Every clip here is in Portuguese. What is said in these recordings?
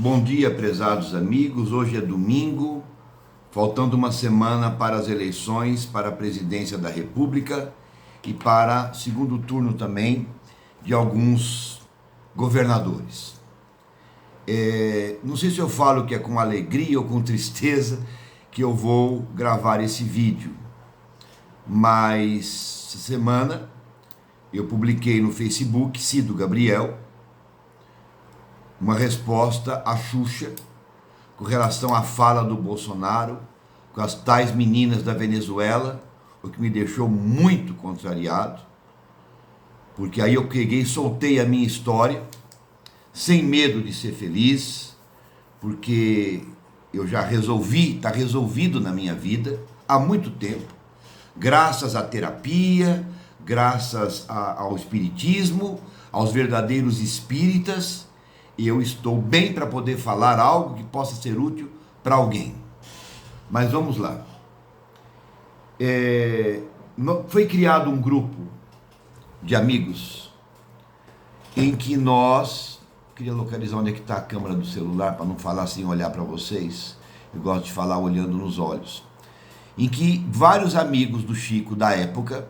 Bom dia, prezados amigos. Hoje é domingo, faltando uma semana para as eleições para a presidência da República e para segundo turno também de alguns governadores. Não sei se eu falo que é com alegria ou com tristeza que eu vou gravar esse vídeo, mas essa semana eu publiquei no Facebook, Cido Gabriel, uma resposta à Xuxa com relação à fala do Bolsonaro com as tais meninas da Venezuela, o que me deixou muito contrariado, porque aí eu peguei e soltei a minha história, sem medo de ser feliz, porque eu já resolvi, está resolvido na minha vida há muito tempo, graças à terapia, graças ao espiritismo, aos verdadeiros espíritas. Eu estou bem para poder falar algo que possa ser útil para alguém. Mas vamos lá. Foi criado um grupo de amigos em que nós... Queria localizar onde é que está a câmera do celular para não falar sem olhar para vocês. Eu gosto de falar olhando nos olhos. Em que vários amigos do Chico da época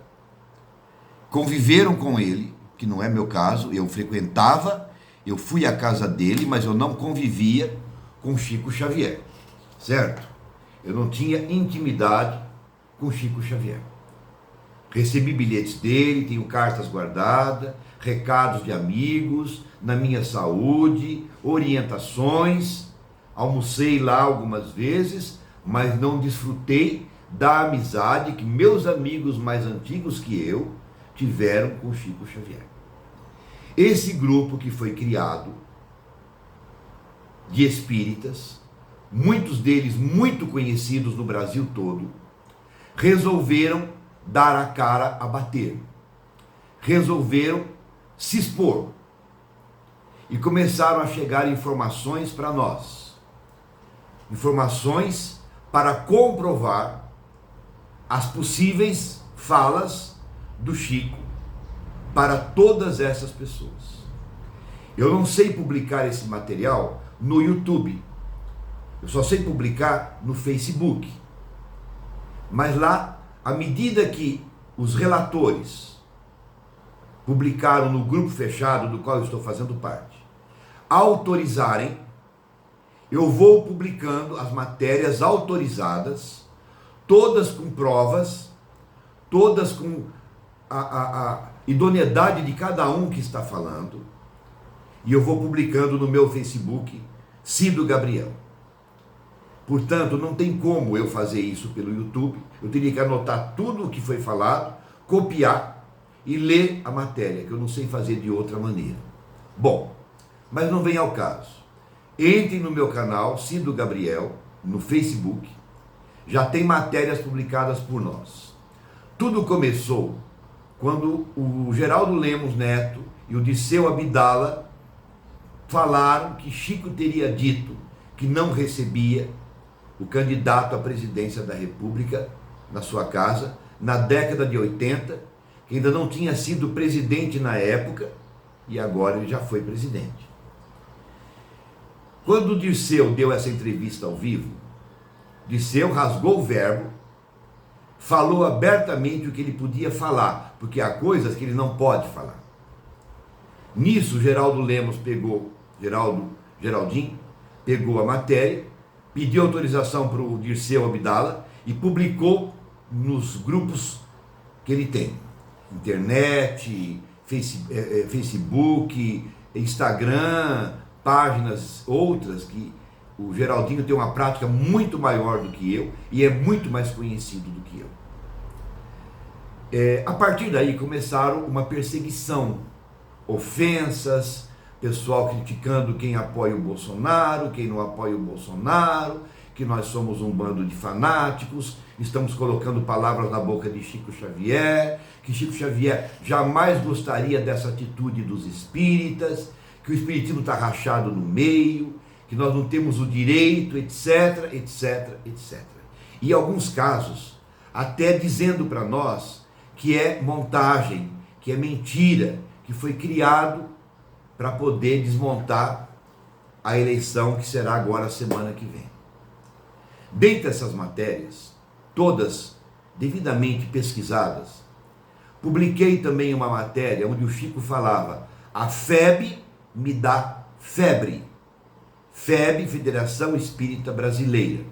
conviveram com ele, que não é meu caso, eu frequentava, eu fui à casa dele, mas eu não convivia com Chico Xavier, certo? Eu não tinha intimidade com Chico Xavier. Recebi bilhetes dele, tenho cartas guardadas, recados de amigos, na minha saúde, orientações, almocei lá algumas vezes, mas não desfrutei da amizade que meus amigos mais antigos que eu tiveram com Chico Xavier. Esse grupo que foi criado de espíritas, muitos deles muito conhecidos no Brasil todo, resolveram dar a cara a bater, resolveram se expor e começaram a chegar informações para nós, informações para comprovar as possíveis falas do Chico para todas essas pessoas. Eu não sei publicar esse material no YouTube, eu só sei publicar no Facebook, mas lá, à medida que os relatores publicaram no grupo fechado do qual eu estou fazendo parte, autorizarem, eu vou publicando as matérias autorizadas, todas com provas, todas com a idoneidade de cada um que está falando, e eu vou publicando no meu Facebook, Cido Gabriel. Portanto, não tem como eu fazer isso pelo YouTube, eu teria que anotar tudo o que foi falado, copiar e ler a matéria, que eu não sei fazer de outra maneira. Bom, mas não vem ao caso. Entrem no meu canal, Cido Gabriel, no Facebook, já tem matérias publicadas por nós. Tudo começou quando o Geraldo Lemos Neto e o Dirceu Abdala falaram que Chico teria dito que não recebia o candidato à presidência da República na sua casa, na década de 80, que ainda não tinha sido presidente na época, e agora ele já foi presidente. Quando o Dirceu deu essa entrevista ao vivo, Dirceu rasgou o verbo, falou abertamente o que ele podia falar, porque há coisas que ele não pode falar. Nisso, Geraldo Lemos pegou, Geraldinho, pegou a matéria, pediu autorização para o Dirceu Abdala e publicou nos grupos que ele tem. Internet, Facebook, Instagram, páginas outras que o Geraldinho tem uma prática muito maior do que eu e é muito mais conhecido do que eu. A partir daí começaram uma perseguição, ofensas, pessoal criticando quem apoia o Bolsonaro, quem não apoia o Bolsonaro, que nós somos um bando de fanáticos, estamos colocando palavras na boca de Chico Xavier, que Chico Xavier jamais gostaria dessa atitude dos espíritas, que o espiritismo está rachado no meio, que nós não temos o direito, etc, etc, etc. E em alguns casos, até dizendo para nós que é montagem, que é mentira, que foi criado para poder desmontar a eleição que será agora semana que vem. Dentre essas matérias, todas devidamente pesquisadas, publiquei também uma matéria onde o Chico falava: a FEB me dá febre. FEB, Federação Espírita Brasileira.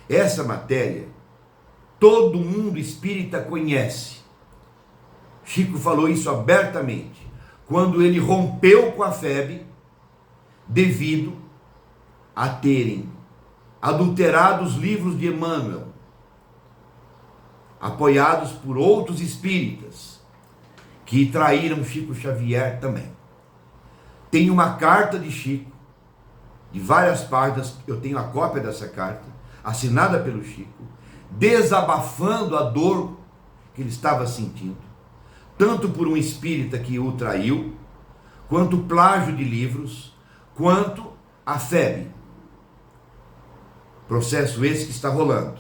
Essa matéria todo mundo espírita conhece. Chico falou isso abertamente quando ele rompeu com a FEB devido a terem adulterado os livros de Emmanuel, apoiados por outros espíritas que traíram Chico Xavier também. Tem uma carta de Chico, de várias páginas, eu tenho a cópia dessa carta, assinada pelo Chico, desabafando a dor que ele estava sentindo, tanto por um espírita que o traiu, quanto plágio de livros, quanto a FEB. Processo esse que está rolando.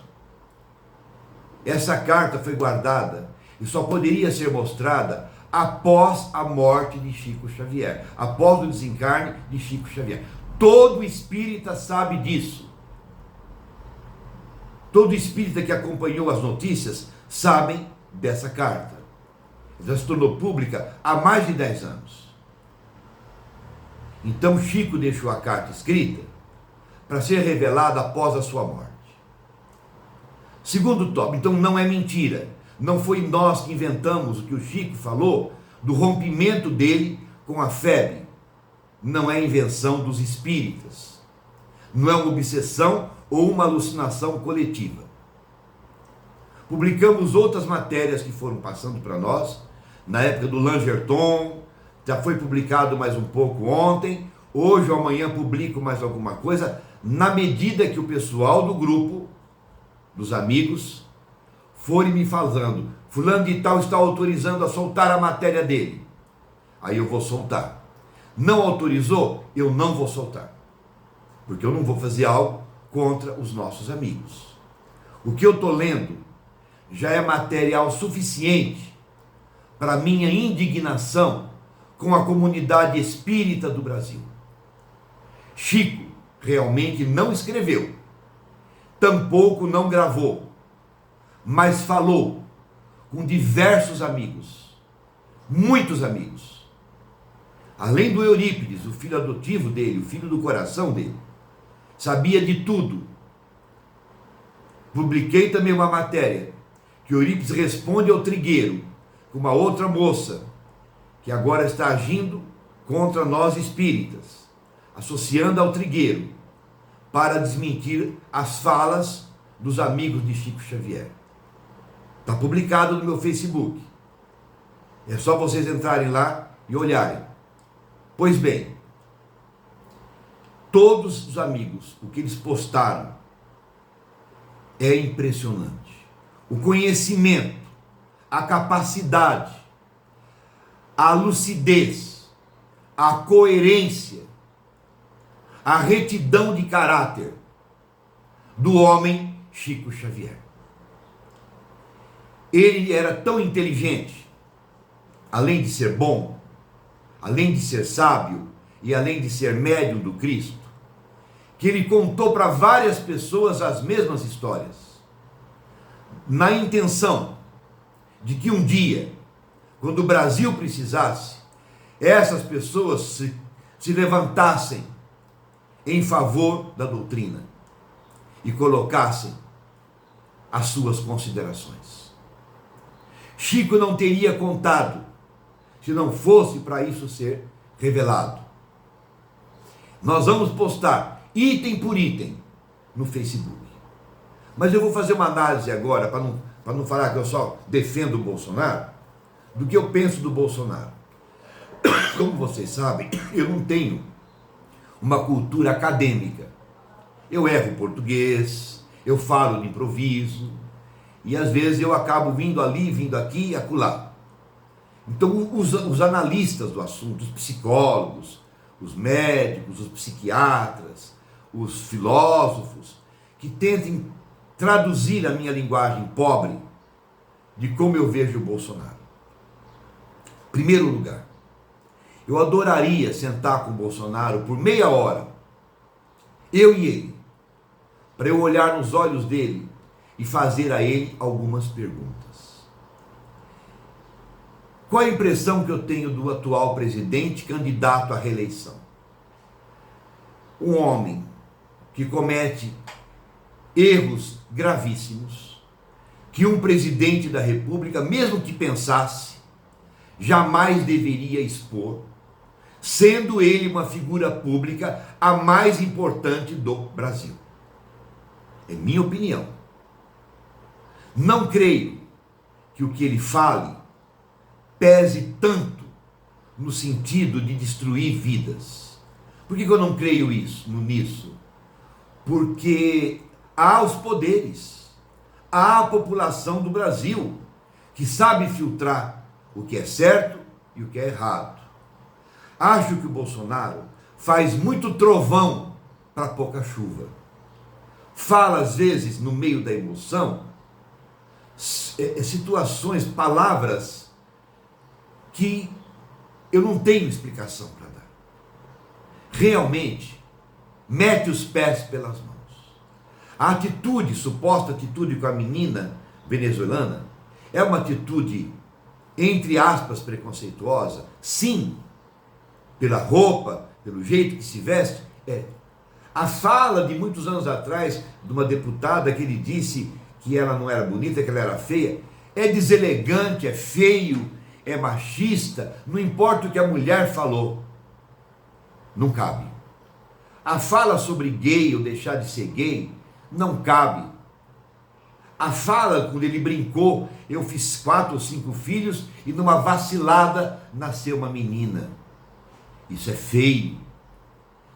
Essa carta foi guardada e só poderia ser mostrada após a morte de Chico Xavier, após o desencarne de Chico Xavier. Todo espírita sabe disso. Todo espírita que acompanhou as notícias sabem dessa carta. Já se tornou pública há mais de 10 anos. Então Chico deixou a carta escrita para ser revelada após a sua morte. Segundo tópico, então não é mentira. Não foi nós que inventamos o que o Chico falou do rompimento dele com a FEB. Não é invenção dos espíritas. Não é uma obsessão ou uma alucinação coletiva. Publicamos outras matérias que foram passando para nós, na época do Langerton, já foi publicado mais um pouco ontem, hoje ou amanhã publico mais alguma coisa, na medida que o pessoal do grupo, dos amigos, forem me falando: fulano de tal está autorizando a soltar a matéria dele. Aí eu vou soltar. Não autorizou? Eu não vou soltar. Porque eu não vou fazer algo contra os nossos amigos. O que eu estou lendo já é material suficiente para minha indignação com a comunidade espírita do Brasil. Chico realmente não escreveu, tampouco não gravou, mas falou com diversos amigos, muitos amigos. Além do Eurípides, o filho adotivo dele, o filho do coração dele, sabia de tudo. Publiquei também uma matéria que Eurípides responde ao Trigueiro, com uma outra moça, que agora está agindo contra nós espíritas, associando ao Trigueiro, para desmentir as falas dos amigos de Chico Xavier. Está publicado no meu Facebook. É só vocês entrarem lá e olharem. Pois bem, todos os amigos, o que eles postaram é impressionante. O conhecimento, a capacidade, a lucidez, a coerência, a retidão de caráter do homem Chico Xavier. Ele era tão inteligente, além de ser bom, além de ser sábio e além de ser médium do Cristo, que ele contou para várias pessoas as mesmas histórias, na intenção de que um dia, quando o Brasil precisasse, essas pessoas se levantassem em favor da doutrina e colocassem as suas considerações. Chico não teria contado se não fosse para isso ser revelado. Nós vamos postar item por item no Facebook. Mas eu vou fazer uma análise agora, para não falar que eu só defendo o Bolsonaro, do que eu penso do Bolsonaro. Como vocês sabem, eu não tenho uma cultura acadêmica. Eu erro português, eu falo de improviso, e às vezes eu acabo vindo ali, vindo aqui e acolá. Então os analistas do assunto, os psicólogos, os médicos, os psiquiatras, os filósofos, que tentem traduzir a minha linguagem pobre de como eu vejo o Bolsonaro. Em primeiro lugar, Eu adoraria sentar com o Bolsonaro por meia hora, eu e ele, para eu olhar nos olhos dele e fazer a ele algumas perguntas. Qual a impressão que eu tenho do atual presidente candidato à reeleição? Um homem que comete erros gravíssimos, que um presidente da República, mesmo que pensasse, jamais deveria expor, sendo ele uma figura pública a mais importante do Brasil. É minha opinião. Não creio que o que ele fale pese tanto no sentido de destruir vidas. Por que eu não creio nisso? Porque há os poderes, há a população do Brasil que sabe filtrar o que é certo e o que é errado. Acho que o Bolsonaro faz muito trovão para pouca chuva. Fala às vezes no meio da emoção situações, palavras que eu não tenho explicação para dar. Realmente mete os pés pelas mãos. A atitude, suposta atitude com a menina venezuelana, é uma atitude, entre aspas, preconceituosa, sim, pela roupa, pelo jeito que se veste, é. A fala de muitos anos atrás, de uma deputada que ele disse que ela não era bonita, que ela era feia, é deselegante, é feio, é machista, não importa o que a mulher falou, não cabe. A fala sobre gay ou deixar de ser gay, não cabe. A fala, quando ele brincou, eu fiz 4 ou 5 filhos e numa vacilada nasceu uma menina. Isso é feio.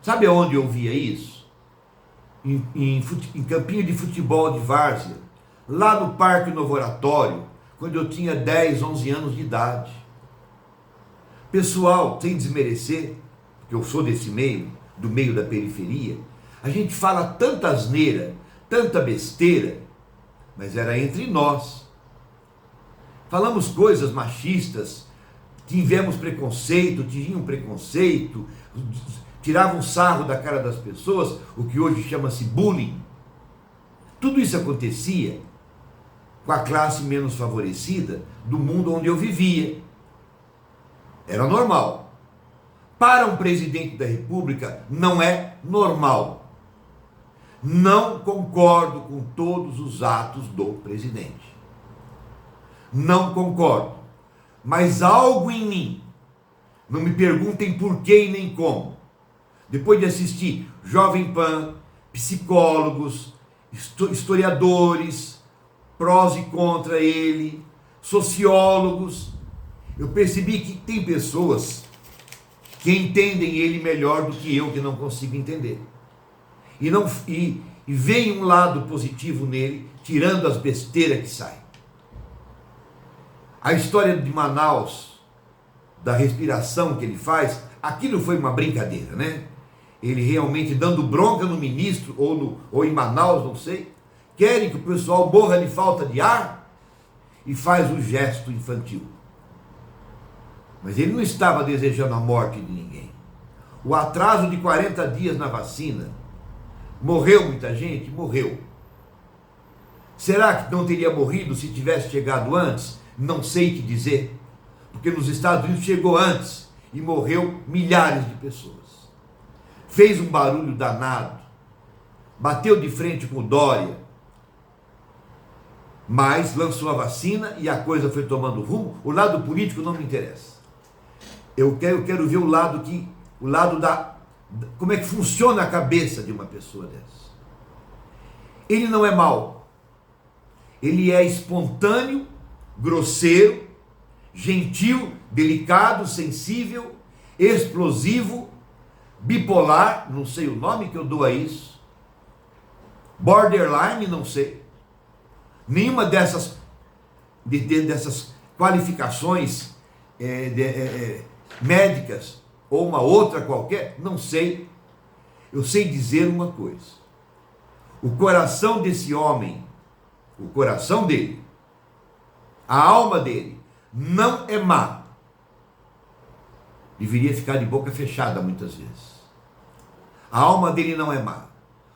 Sabe aonde eu via isso? Em campinho de futebol de várzea, lá no Parque Novo Oratório, quando eu tinha 10, 11 anos de idade. Pessoal, sem desmerecer, porque eu sou desse meio, do meio da periferia, a gente fala tanta asneira, tanta besteira, mas era entre nós. Falamos coisas machistas, tivemos preconceito, tinham preconceito, tiravam sarro da cara das pessoas, o que hoje chama-se bullying. Tudo isso acontecia com a classe menos favorecida do mundo onde eu vivia. Era normal. Para um presidente da República, não é normal. Não concordo com todos os atos do presidente. Não concordo. Mas algo em mim, não me perguntem por que e nem como, depois de assistir Jovem Pan, psicólogos, historiadores, prós e contra ele, sociólogos, eu percebi que tem pessoas que entendem ele melhor do que eu, que não consigo entender. E veem um lado positivo nele, tirando as besteiras que saem. A história de Manaus, da respiração que ele faz, aquilo foi uma brincadeira, né? Ele realmente dando bronca no ministro, ou em Manaus, não sei, querem que o pessoal morra de falta de ar e faz um gesto infantil. Mas ele não estava desejando a morte de ninguém. O atraso de 40 dias na vacina, morreu muita gente? Morreu. Será que não teria morrido se tivesse chegado antes? Não sei te dizer, porque nos Estados Unidos chegou antes e morreu milhares de pessoas. Fez um barulho danado, bateu de frente com o Dória, mas lançou a vacina e a coisa foi tomando rumo. O lado político não me interessa. Eu quero ver o lado da como é que funciona a cabeça de uma pessoa dessa. Ele não é mau, ele é espontâneo, grosseiro, gentil, delicado, sensível, explosivo, bipolar, não sei o nome que eu dou a isso, borderline, não sei. Nenhuma dessas qualificações médicas ou uma outra qualquer, não sei. Eu sei dizer uma coisa: o coração desse homem, o coração dele, a alma dele, não é má. deveria ficar de boca fechada muitas vezes. A alma dele não é má.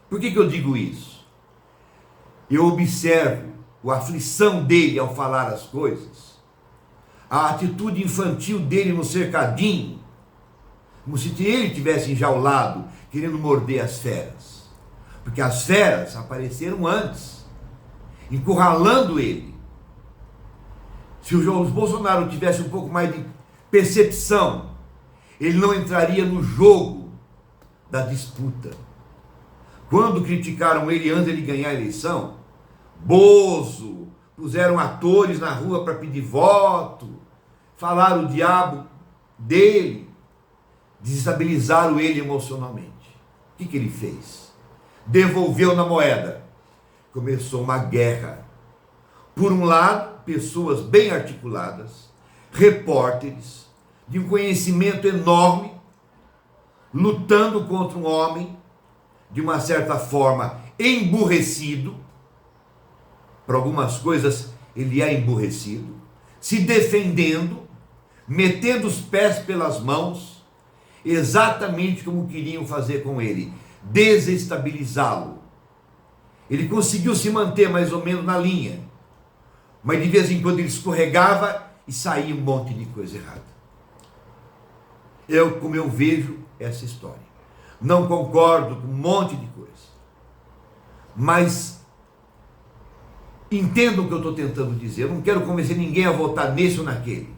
Por que eu digo isso? Eu observo a aflição dele ao falar as coisas, a atitude infantil dele no cercadinho, como se ele tivesse enjaulado, querendo morder as feras. Porque as feras apareceram antes, encurralando ele. Se o Bolsonaro tivesse um pouco mais de percepção, ele não entraria no jogo da disputa. Quando criticaram ele antes de ele ganhar a eleição, Bozo, puseram atores na rua para pedir voto, falaram o diabo dele, desestabilizaram ele emocionalmente. O que ele fez? Devolveu na moeda. Começou uma guerra. Por um lado, pessoas bem articuladas, repórteres, de um conhecimento enorme, lutando contra um homem, de uma certa forma, emburrecido. Para algumas coisas, ele é emburrecido, se defendendo, metendo os pés pelas mãos, exatamente como queriam fazer com ele, desestabilizá-lo. Ele conseguiu se manter mais ou menos na linha, mas de vez em quando ele escorregava e saía um monte de coisa errada. Como eu vejo essa história. Não concordo com um monte de coisa, mas entendo o que eu estou tentando dizer. Eu não quero convencer ninguém a votar nesse ou naquele.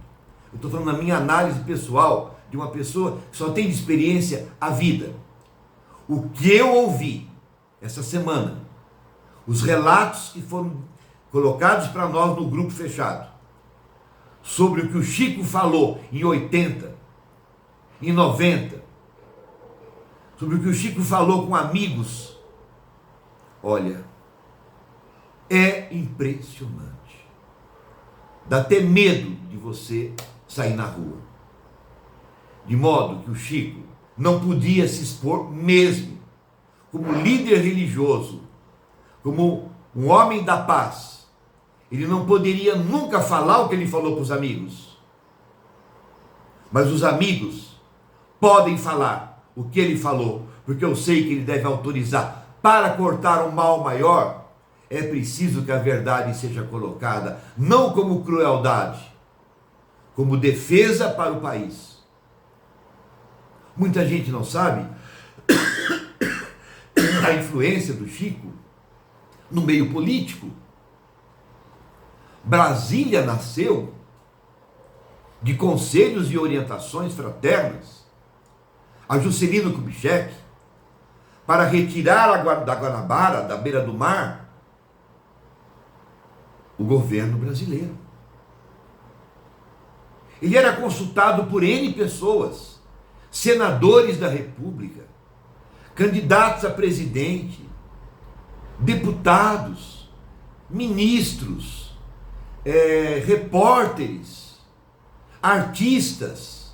Eu estou falando na minha análise pessoal, de uma pessoa que só tem de experiência a vida. O que eu ouvi essa semana, os relatos que foram colocados para nós no grupo fechado, sobre o que o Chico falou em 80, em 90, sobre o que o Chico falou com amigos, olha, é impressionante. Dá até medo de você sair na rua. De modo que o Chico não podia se expor mesmo, como líder religioso, como um homem da paz. Ele não poderia nunca falar o que ele falou para os amigos. Mas os amigos podem falar o que ele falou, porque eu sei que ele deve autorizar. Para cortar um mal maior, é preciso que a verdade seja colocada, não como crueldade, como defesa para o país. Muita gente não sabe a influência do Chico no meio político. Brasília nasceu de conselhos e orientações fraternas a Juscelino Kubitschek para retirar da Guanabara, da beira do mar, o governo brasileiro. Ele era consultado por N pessoas, senadores da República, candidatos a presidente, deputados, ministros, repórteres, artistas,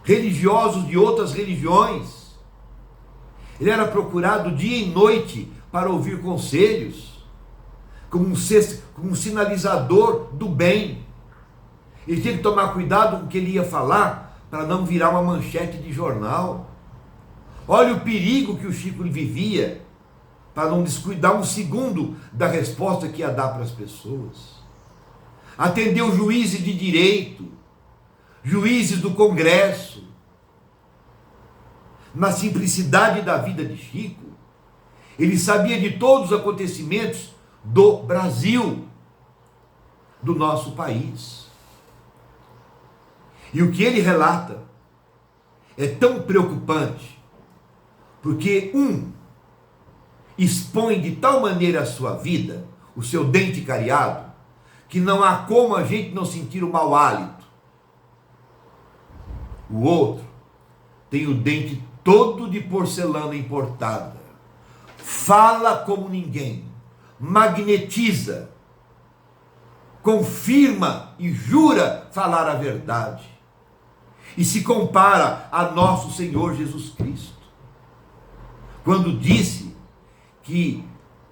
religiosos de outras religiões. Ele era procurado dia e noite para ouvir conselhos, como um sinalizador do bem. Ele tinha que tomar cuidado com o que ele ia falar, para não virar uma manchete de jornal. Olha o perigo que o Chico vivia, para não descuidar um segundo da resposta que ia dar para as pessoas. Atendeu juízes de direito, juízes do Congresso. Na simplicidade da vida de Chico, ele sabia de todos os acontecimentos do Brasil, do nosso país. E o que ele relata é tão preocupante, porque expõe de tal maneira a sua vida, o seu dente cariado, que não há como a gente não sentir o mau hálito. O outro tem o dente todo de porcelana importada, fala como ninguém, magnetiza, confirma e jura falar a verdade, e se compara a nosso Senhor Jesus Cristo, quando disse que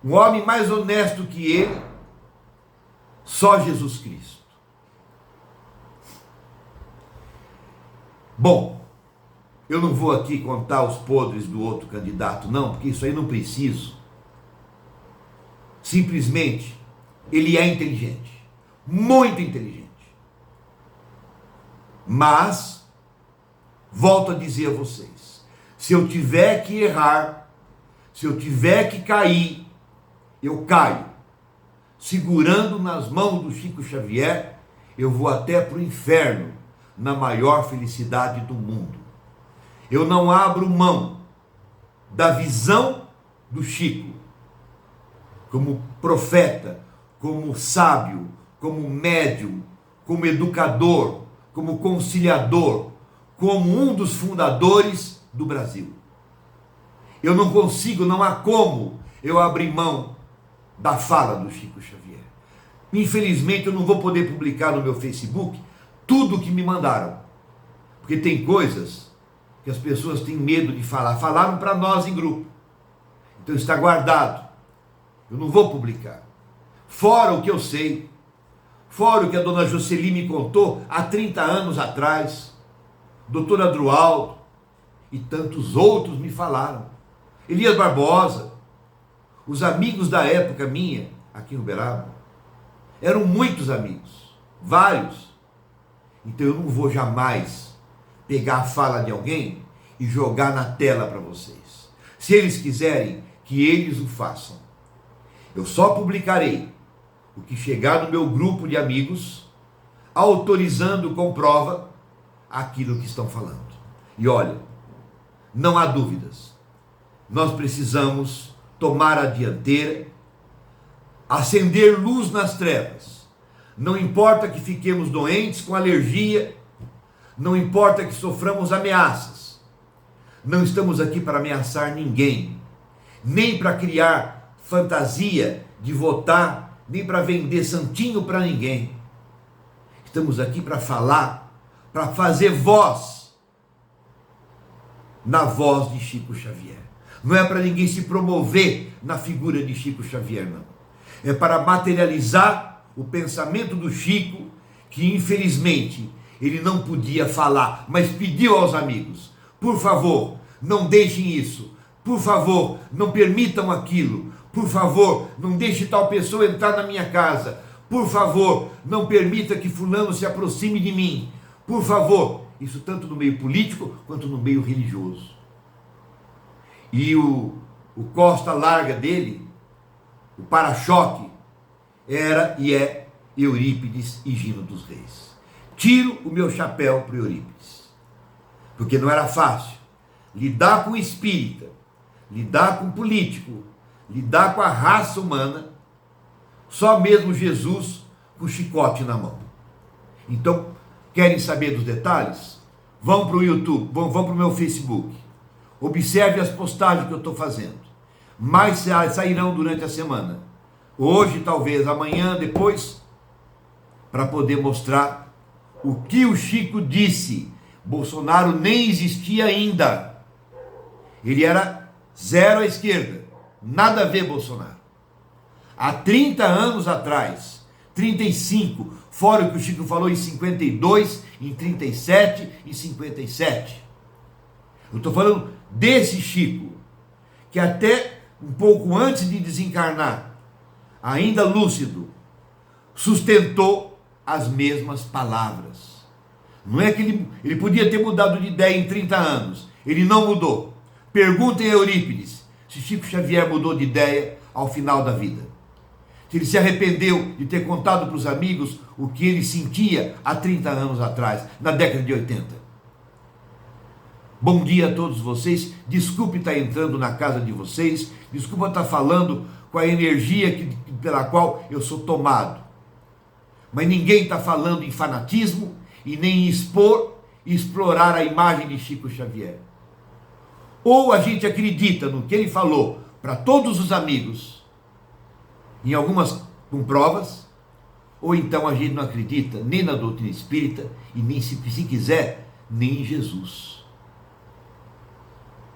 um homem mais honesto que ele, só Jesus Cristo. Bom, eu não vou aqui contar os podres do outro candidato, não, porque isso aí não preciso. Simplesmente, ele é inteligente, muito inteligente. Mas, volto a dizer a vocês, se eu tiver que errar, se eu tiver que cair, eu caio. Segurando nas mãos do Chico Xavier, eu vou até para o inferno, na maior felicidade do mundo. Eu não abro mão da visão do Chico, como profeta, como sábio, como médium, como educador, como conciliador, como um dos fundadores do Brasil. Eu não consigo, não há como eu abrir mão da fala do Chico Xavier. Infelizmente eu não vou poder publicar no meu Facebook tudo o que me mandaram, porque tem coisas que as pessoas têm medo de falar. Falaram para nós em grupo, então está guardado. Eu não vou publicar. Fora o que eu sei, fora o que a dona Jocely me contou há 30 anos atrás, doutor Adroaldo e tantos outros me falaram. Elias Barbosa, os amigos da época minha, aqui em Uberaba, eram muitos amigos, vários. Então eu não vou jamais pegar a fala de alguém e jogar na tela para vocês. Se eles quiserem, que eles o façam. Eu só publicarei o que chegar no meu grupo de amigos, autorizando com prova aquilo que estão falando. E olha, não há dúvidas, nós precisamos tomar a dianteira, acender luz nas trevas. Não importa que fiquemos doentes com alergia, não importa que soframos ameaças. Não estamos aqui para ameaçar ninguém, nem para criar fantasia de votar, nem para vender santinho para ninguém. Estamos aqui para falar, para fazer voz na voz de Chico Xavier. Não é para ninguém se promover na figura de Chico Xavier, não. É para materializar o pensamento do Chico, que infelizmente ele não podia falar, mas pediu aos amigos: por favor, não deixem isso, por favor, não permitam aquilo, por favor, não deixe tal pessoa entrar na minha casa, por favor, não permita que fulano se aproxime de mim, por favor. Isso tanto no meio político quanto no meio religioso. E o Costa Larga dele, o para-choque, era e é Eurípides e Gino dos Reis. Tiro o meu chapéu para Eurípides, porque não era fácil lidar com o espírita, lidar com o político, lidar com a raça humana, só mesmo Jesus com o chicote na mão. Então, querem saber dos detalhes? Vão para o YouTube, vão para o meu Facebook. Observe as postagens que eu estou fazendo. Mais sairão durante a semana. Hoje, talvez, amanhã, depois, para poder mostrar o que o Chico disse. Bolsonaro nem existia ainda. Ele era zero à esquerda. Nada a ver Bolsonaro. Há 30 anos atrás, 35, fora o que o Chico falou em 52, em 37 e 57. Eu estou falando desse Chico, que até um pouco antes de desencarnar, ainda lúcido, sustentou as mesmas palavras. Não é que ele podia ter mudado de ideia em 30 anos. Ele não mudou. Perguntem a Eurípides se Chico Xavier mudou de ideia ao final da vida. Se ele se arrependeu de ter contado para os amigos o que ele sentia há 30 anos atrás, na década de 80. Bom dia a todos vocês. Desculpe estar entrando na casa de vocês. Desculpa estar falando com a energia pela qual eu sou tomado. Mas ninguém está falando em fanatismo e nem em expor e explorar a imagem de Chico Xavier. Ou a gente acredita no que ele falou para todos os amigos, em algumas com provas, ou então a gente não acredita nem na doutrina espírita e nem, se quiser, nem em Jesus.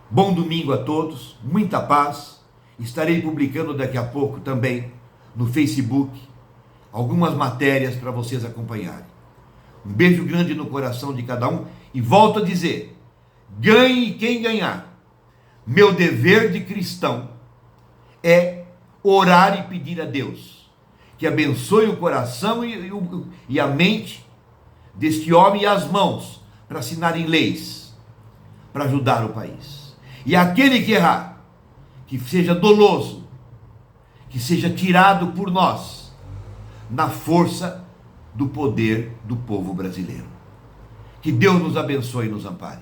Bom domingo a todos, muita paz. Estarei publicando daqui a pouco também no Facebook algumas matérias para vocês acompanharem. Um beijo grande no coração de cada um. E volto a dizer: ganhe quem ganhar. Meu dever de cristão é orar e pedir a Deus que abençoe o coração e a mente deste homem e as mãos para assinarem leis, para ajudar o país. E aquele que errar, que seja doloso, que seja tirado por nós, na força do poder do povo brasileiro. Que Deus nos abençoe e nos ampare.